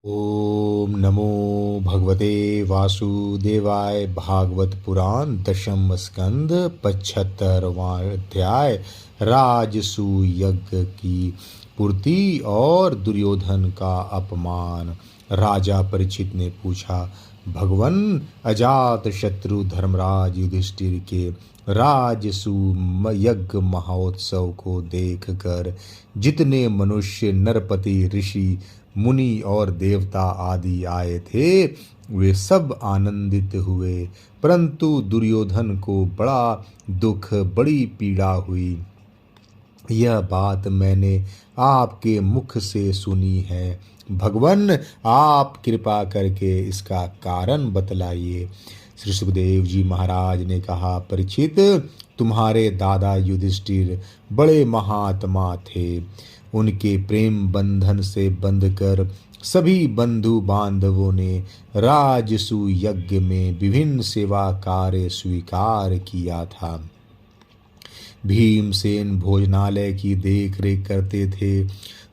ओम नमो भगवते वासुदेवाय। भागवत पुराण दशम स्कंद 75वां अध्याय। राजसूय यज्ञ की पूर्ति और दुर्योधन का अपमान। राजा परीक्षित ने पूछा, भगवन, अजात शत्रु धर्मराज युधिष्ठिर के राजसूय यज्ञ महोत्सव को देखकर जितने मनुष्य, नरपति, ऋषि, मुनि और देवता आदि आए थे, वे सब आनंदित हुए, परंतु दुर्योधन को बड़ा दुख, बड़ी पीड़ा हुई। यह बात मैंने आपके मुख से सुनी है। भगवन, आप कृपा करके इसका कारण बतलाइए। श्री सुखदेव जी महाराज ने कहा, परीक्षित, तुम्हारे दादा युधिष्ठिर बड़े महात्मा थे। उनके प्रेम बंधन से बंधकर सभी बंधु बांधवों ने राजसूय यज्ञ में विभिन्न सेवा कार्य स्वीकार किया था। भीमसेन भोजनालय की देख रेख करते थे,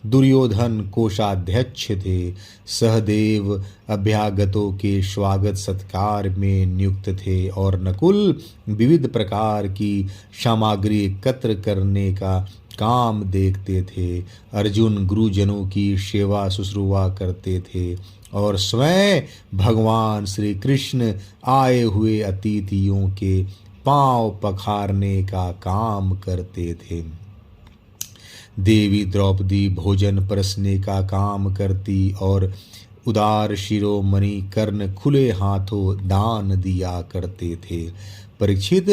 दुर्योधन कोषाध्यक्ष थे, सहदेव अभ्यागतों के स्वागत सत्कार में नियुक्त थे और नकुल विविध प्रकार की सामग्री एकत्र करने का काम देखते थे। अर्जुन गुरुजनों की सेवा शुश्रूषा करते थे और स्वयं भगवान श्री कृष्ण आए हुए अतिथियों के पांव पखारने का काम करते थे। देवी द्रौपदी भोजन परसने का काम करती और उदार शिरोमणि कर्ण खुले हाथों दान दिया करते थे। परीक्षित,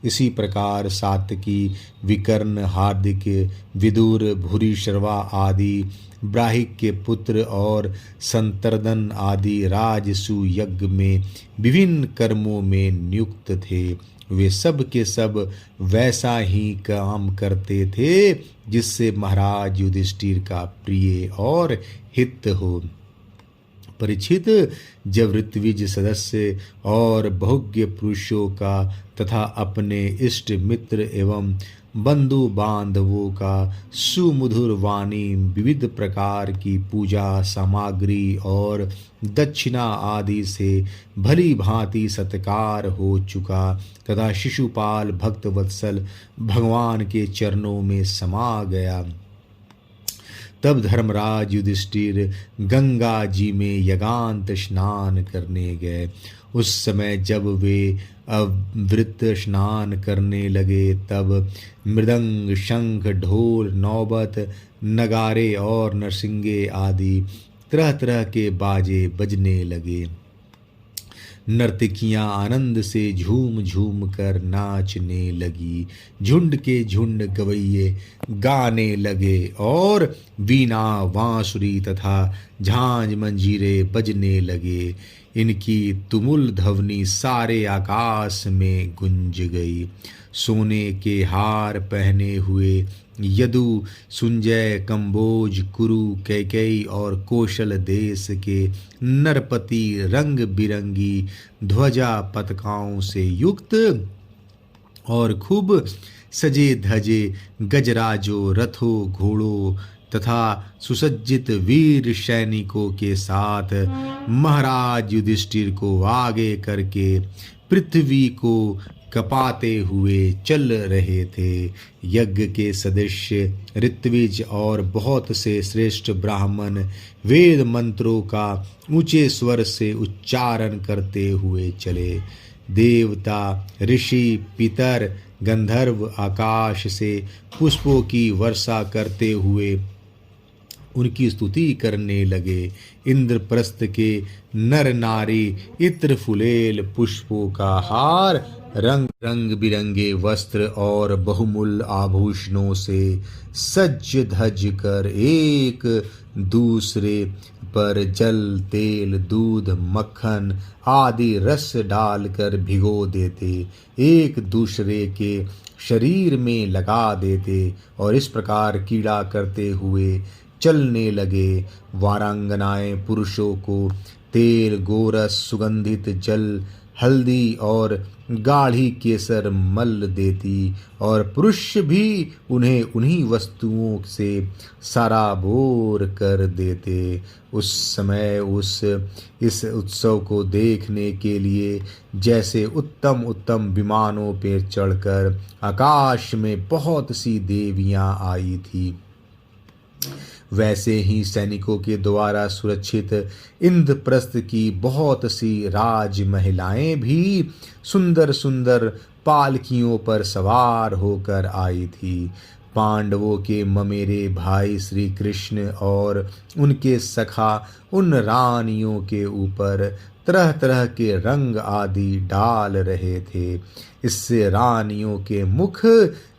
इसी प्रकार सात्यकी, विकर्ण, हार्दिक, विदुर, भूरिश्रवा आदि ब्राहिक के पुत्र और संतर्दन आदि राजसूय यज्ञ में विभिन्न कर्मों में नियुक्त थे। वे सब के सब वैसा ही काम करते थे जिससे महाराज युधिष्ठिर का प्रिय और हित हो। परीक्षित, जब ऋत्विज सदस्य और बहुज्ञ पुरुषों का तथा अपने इष्ट मित्र एवं बंधु बांधवों का सुमधुर वाणी, विविध प्रकार की पूजा सामग्री और दक्षिणा आदि से भली भांति सत्कार हो चुका तथा शिशुपाल भक्तवत्सल भगवान के चरणों में समा गया, तब धर्मराज युधिष्ठिर गंगा जी में यज्ञांत स्नान करने गए। उस समय जब वे अवृत स्नान करने लगे, तब मृदंग, शंख, ढोल, नौबत, नगारे और नरसिंगे आदि तरह तरह के बाजे बजने लगे। नर्तकियां आनंद से झूम झूम कर नाचने लगी, झुंड के झुंड गवैये गाने लगे और वीणा, बांसुरी तथा झांझ मंजीरे बजने लगे। इनकी तुमुल ध्वनि सारे आकाश में गूंज गई। सोने के हार पहने हुए यदु, सुंजय, कंबोज, कुरु, कैकेयी और कौशल देश के नरपति रंग बिरंगी ध्वजा पताकाओं से युक्त और खूब सजे धजे गजराजों, रथों, घोड़ों तथा सुसज्जित वीर सैनिकों के साथ महाराज युधिष्ठिर को आगे करके पृथ्वी को कपाते हुए चल रहे थे। यज्ञ के सदस्य ऋत्विज और बहुत से श्रेष्ठ ब्राह्मण वेद मंत्रों का ऊंचे स्वर से उच्चारण करते हुए चले। देवता, ऋषि, पितर, गंधर्व आकाश से पुष्पों की वर्षा करते हुए उनकी स्तुति करने लगे। इंद्रप्रस्थ के नर नारी इत्र फुलेल पुष्पों का हार, रंग रंग बिरंगे वस्त्र और बहुमूल्य आभूषणों से सज धज कर एक दूसरे पर जल, तेल, दूध, मक्खन आदि रस डालकर भिगो देते, एक दूसरे के शरीर में लगा देते और इस प्रकार कीड़ा करते हुए चलने लगे। वारांगनाएं पुरुषों को तेल, गोरस, सुगंधित जल, हल्दी और गाढ़ी केसर मल देती और पुरुष भी उन्हें उन्हीं वस्तुओं से सराबोर कर देते। उस समय इस उत्सव को देखने के लिए जैसे उत्तम उत्तम विमानों पर चढ़कर आकाश में बहुत सी देवियां आई थी, वैसे ही सैनिकों के द्वारा सुरक्षित इंद्रप्रस्थ की बहुत सी राज महिलाएं भी सुंदर सुंदर पालकियों पर सवार होकर आई थी। पांडवों के ममेरे भाई श्री कृष्ण और उनके सखा उन रानियों के ऊपर तरह तरह के रंग आदि डाल रहे थे। इससे रानियों के मुख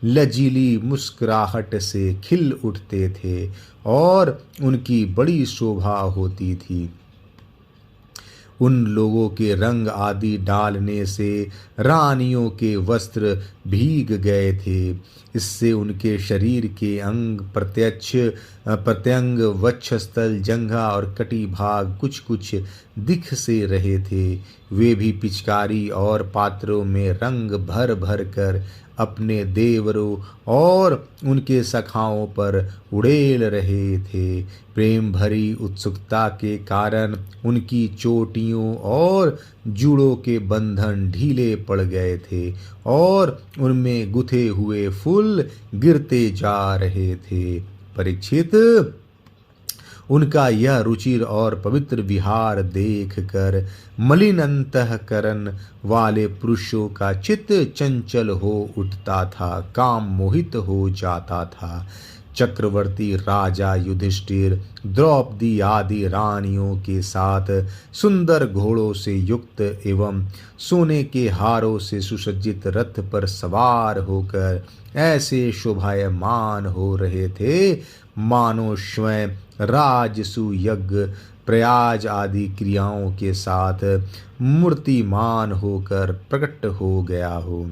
लजीली मुस्कुराहट से खिल उठते थे और उनकी बड़ी शोभा होती थी। उन लोगों के रंग आदि डालने से रानियों के वस्त्र भीग गए थे। इससे उनके शरीर के अंग प्रत्यंग वक्षस्थल जंघा और कटी भाग कुछ कुछ दिख से रहे थे। वे भी पिचकारी और पात्रों में रंग भर भर कर अपने देवरों और उनके सखाओं पर उड़ेल रहे थे। प्रेम भरी उत्सुकता के कारण उनकी चोटियों और जूड़ों के बंधन ढीले पड़ गए थे और उनमें गुथे हुए फूल गिरते जा रहे थे। परीक्षित, उनका यह रुचिर और पवित्र विहार देखकर मलिन अंतःकरण वाले पुरुषों का चित्त चंचल हो उठता था, काम मोहित हो जाता था। चक्रवर्ती राजा युधिष्ठिर द्रौपदी आदि रानियों के साथ सुंदर घोड़ों से युक्त एवं सोने के हारों से सुसज्जित रथ पर सवार होकर ऐसे शोभायमान हो रहे थे मानो स्वयं राजसु यज्ञ प्रयाज आदि क्रियाओं के साथ मूर्तिमान होकर प्रकट हो गया हो।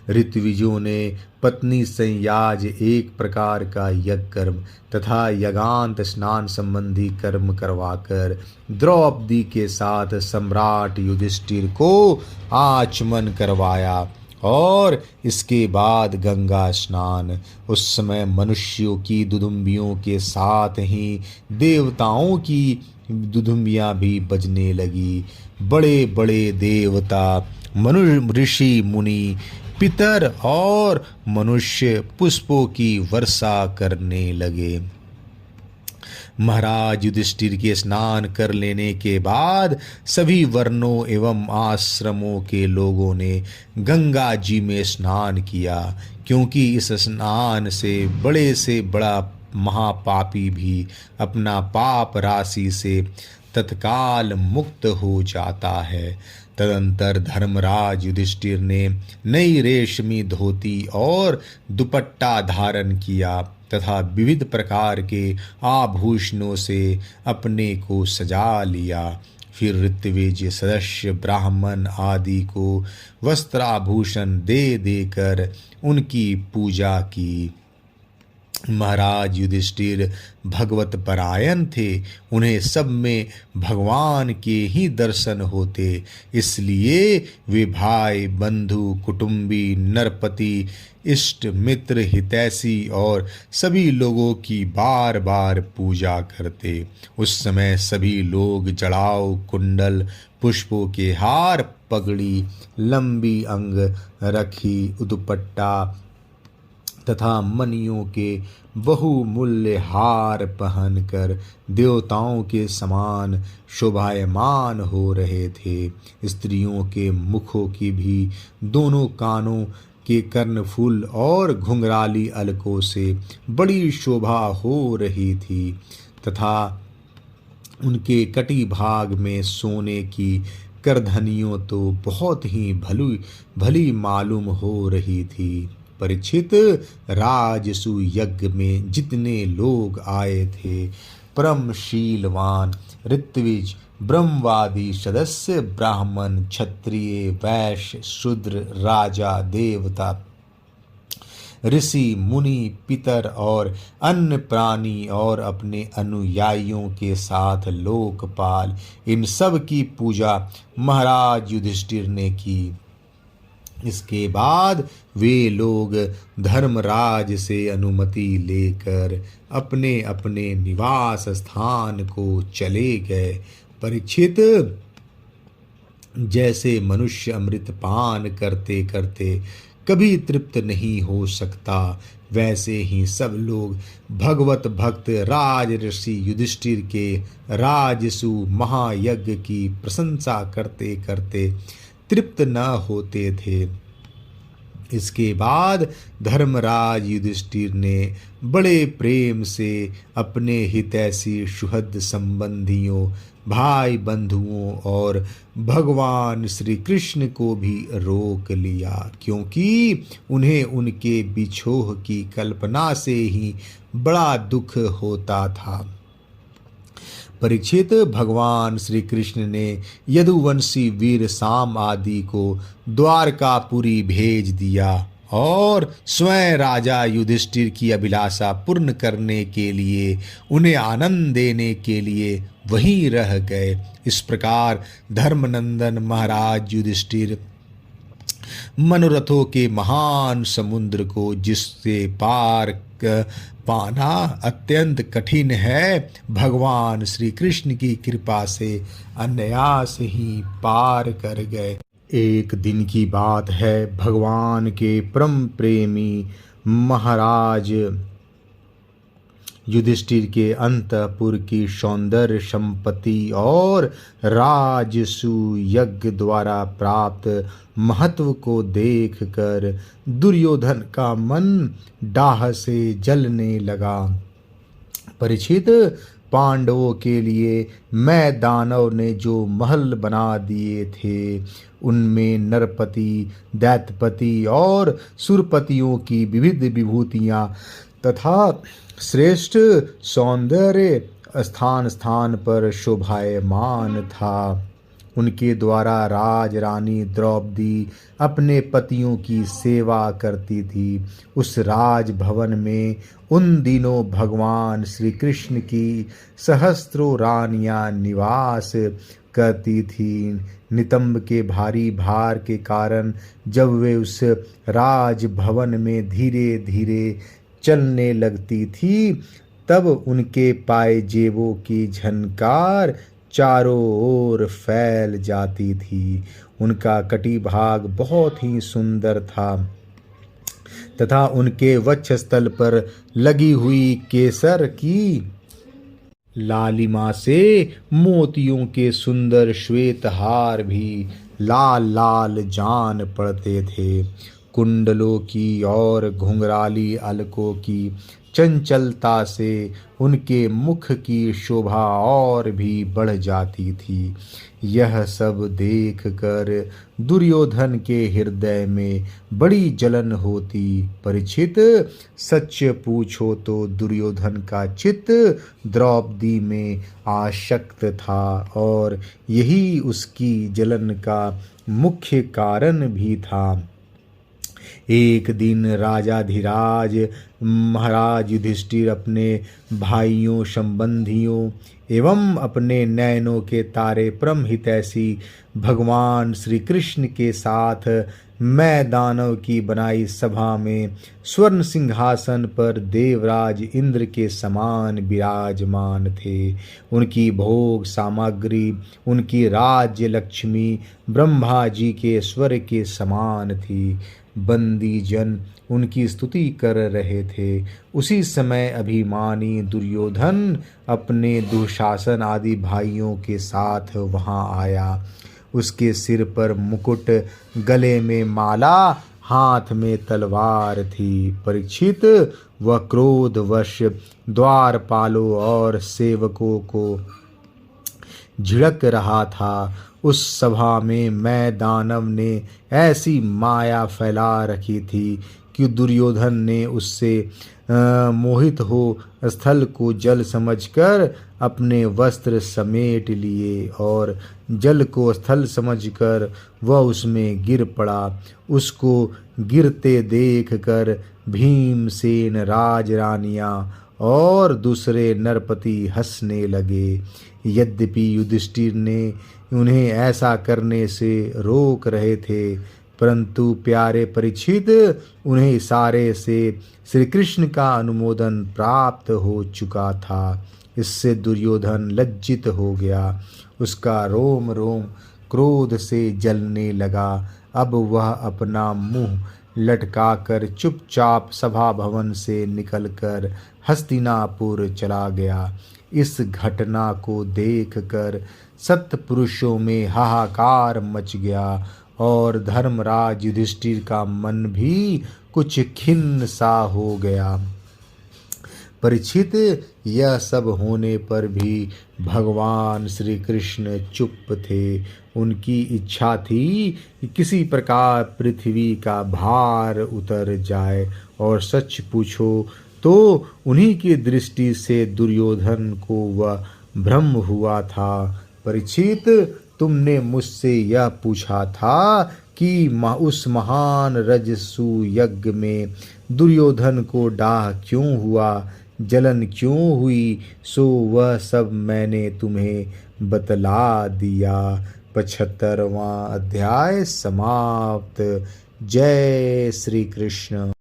ऋत्विजों ने पत्नी संयाज एक प्रकार का यज्ञ कर्म तथा यज्ञांत स्नान संबंधी कर्म करवाकर द्रौपदी के साथ सम्राट युधिष्ठिर को आचमन करवाया और इसके बाद गंगा स्नान। उस समय मनुष्यों की दुदुम्बियों के साथ ही देवताओं की दुदुम्बियां भी बजने लगी। बड़े बड़े देवता, ऋषि मुनि, पितर और मनुष्य पुष्पों की वर्षा करने लगे। महाराज युधिष्ठिर के स्नान कर लेने के बाद सभी वर्णों एवं आश्रमों के लोगों ने गंगा जी में स्नान किया, क्योंकि इस स्नान से बड़ा महापापी भी अपना पाप राशि से तत्काल मुक्त हो जाता है। तदंतर धर्मराज युधिष्ठिर ने नई रेशमी धोती और दुपट्टा धारण किया तथा विविध प्रकार के आभूषणों से अपने को सजा लिया। फिर ऋत्विज सदस्य ब्राह्मण आदि को वस्त्राभूषण दे देकर उनकी पूजा की। महाराज युधिष्ठिर भगवत परायण थे, उन्हें सब में भगवान के ही दर्शन होते, इसलिए वे भाई बंधु कुटुंबी नरपति इष्ट मित्र हितैषी और सभी लोगों की बार बार पूजा करते। उस समय सभी लोग जड़ाऊ कुंडल, पुष्पों के हार, पगड़ी, लंबी अंग रखी दुपट्टा तथा मणियों के बहुमूल्य हार पहनकर देवताओं के समान शोभायमान हो रहे थे। स्त्रियों के मुखों की भी दोनों कानों के कर्णफूल और घुंघराली अलकों से बड़ी शोभा हो रही थी तथा उनके कटी भाग में सोने की करधनियों तो बहुत ही भली मालूम हो रही थी। परीक्षित, राजसु यज्ञ में जितने लोग आए थे, परमशीलवान ऋत्विज, ब्रह्मवादी सदस्य, ब्राह्मण, क्षत्रिय, वैश्य, शूद्र, राजा, देवता, ऋषि मुनि पितर और अन्य प्राणी और अपने अनुयायियों के साथ लोकपाल, इन सब की पूजा महाराज युधिष्ठिर ने की। इसके बाद वे लोग धर्मराज से अनुमति लेकर अपने अपने निवास स्थान को चले गए। परीक्षित, जैसे मनुष्य अमृत पान करते करते कभी तृप्त नहीं हो सकता, वैसे ही सब लोग भगवत भक्त राज ऋषि युधिष्ठिर के राजसु महायज्ञ की प्रशंसा करते करते तृप्त न होते थे। इसके बाद धर्मराज युधिष्ठिर ने बड़े प्रेम से अपने हितैषी सुहृद संबंधियों, भाई बंधुओं और भगवान श्री कृष्ण को भी रोक लिया, क्योंकि उन्हें उनके बिछोह की कल्पना से ही बड़ा दुख होता था। परीक्षित, भगवान श्री कृष्ण ने यदुवंशी वीर साम आदि को द्वारकापुरी भेज दिया और स्वयं राजा युधिष्ठिर की अभिलाषा पूर्ण करने के लिए उन्हें आनंद देने के लिए वहीं रह गए। इस प्रकार धर्मनंदन महाराज युधिष्ठिर मनोरथों के महान समुद्र को, जिससे पार पाना अत्यंत कठिन है, भगवान श्री कृष्ण की कृपा से अनायास ही पार कर गए। एक दिन की बात है, भगवान के परम प्रेमी महाराज युधिष्ठिर के अंतःपुर की सौंदर्य संपत्ति और राजसु यज्ञ द्वारा प्राप्त महत्व को देखकर दुर्योधन का मन डाह से जलने लगा। परीक्षित, पांडवों के लिए मैं दानव ने जो महल बना दिए थे, उनमें नरपति, दैत्यपति और सुरपतियों की विविध विभूतियां तथा श्रेष्ठ सौंदर्य स्थान स्थान पर शोभायमान था। उनके द्वारा राज रानी द्रौपदी अपने पतियों की सेवा करती थी। उस राज भवन में उन दिनों भगवान श्री कृष्ण की सहस्त्रों रानियां निवास करती थीं। नितंब के भारी भार के कारण जब वे उस राज भवन में धीरे धीरे चलने लगती थी, तब उनके पायजेबों की झनकार चारों ओर फैल जाती थी। उनका कटिभाग बहुत ही सुंदर था तथा उनके वक्षस्थल पर लगी हुई केसर की लालिमा से मोतियों के सुंदर श्वेत हार भी लाल लाल जान पड़ते थे। कुंडलों की और घुंघराली अलकों की चंचलता से उनके मुख की शोभा और भी बढ़ जाती थी। यह सब देखकर दुर्योधन के हृदय में बड़ी जलन होती। परीक्षित, सच पूछो तो दुर्योधन का चित्त द्रौपदी में आसक्त था और यही उसकी जलन का मुख्य कारण भी था। एक दिन राजाधिराज महाराज युधिष्ठिर अपने भाइयों, संबंधियों एवं अपने नयनों के तारे परम हितैषी भगवान श्री कृष्ण के साथ मैं दानव की बनाई सभा में स्वर्ण सिंहासन पर देवराज इंद्र के समान विराजमान थे। उनकी भोग सामग्री, उनकी राज्य लक्ष्मी ब्रह्मा जी के स्वर के समान थी। बंदी जन उनकी स्तुति कर रहे थे। उसी समय अभिमानी दुर्योधन अपने दुशासन आदि भाइयों के साथ वहां आया। उसके सिर पर मुकुट, गले में माला, हाथ में तलवार थी। परीक्षित, वह क्रोधवश द्वारपालों और सेवकों को झिड़क रहा था। उस सभा में मैं दानव ने ऐसी माया फैला रखी थी कि दुर्योधन ने उससे मोहित हो स्थल को जल समझकर अपने वस्त्र समेट लिए और जल को स्थल समझकर वह उसमें गिर पड़ा। उसको गिरते देखकर भीमसेन, राज रानियां और दूसरे नरपति हंसने लगे। यद्यपि युधिष्ठिर ने उन्हें ऐसा करने से रोक रहे थे, परंतु प्यारे परीक्षित, उन्हें इशारे से श्री कृष्ण का अनुमोदन प्राप्त हो चुका था। इससे दुर्योधन लज्जित हो गया। उसका रोम रोम क्रोध से जलने लगा। अब वह अपना मुंह लटकाकर चुपचाप सभा भवन से निकलकर हस्तिनापुर चला गया। इस घटना को देखकर सत्पुरुषों में हाहाकार मच गया और धर्मराज युधिष्ठिर का मन भी कुछ खिन्न सा हो गया। परीक्षित, यह सब होने पर भी भगवान श्री कृष्ण चुप थे। उनकी इच्छा थी कि किसी प्रकार पृथ्वी का भार उतर जाए, और सच पूछो तो उन्हीं की दृष्टि से दुर्योधन को वह भ्रम हुआ था। परीक्षित, तुमने मुझसे यह पूछा था कि उस महान रजसु यज्ञ में दुर्योधन को डाह क्यों हुआ, जलन क्यों हुई, सो वह सब मैंने तुम्हें बतला दिया। 75वां अध्याय समाप्त। जय श्री कृष्ण।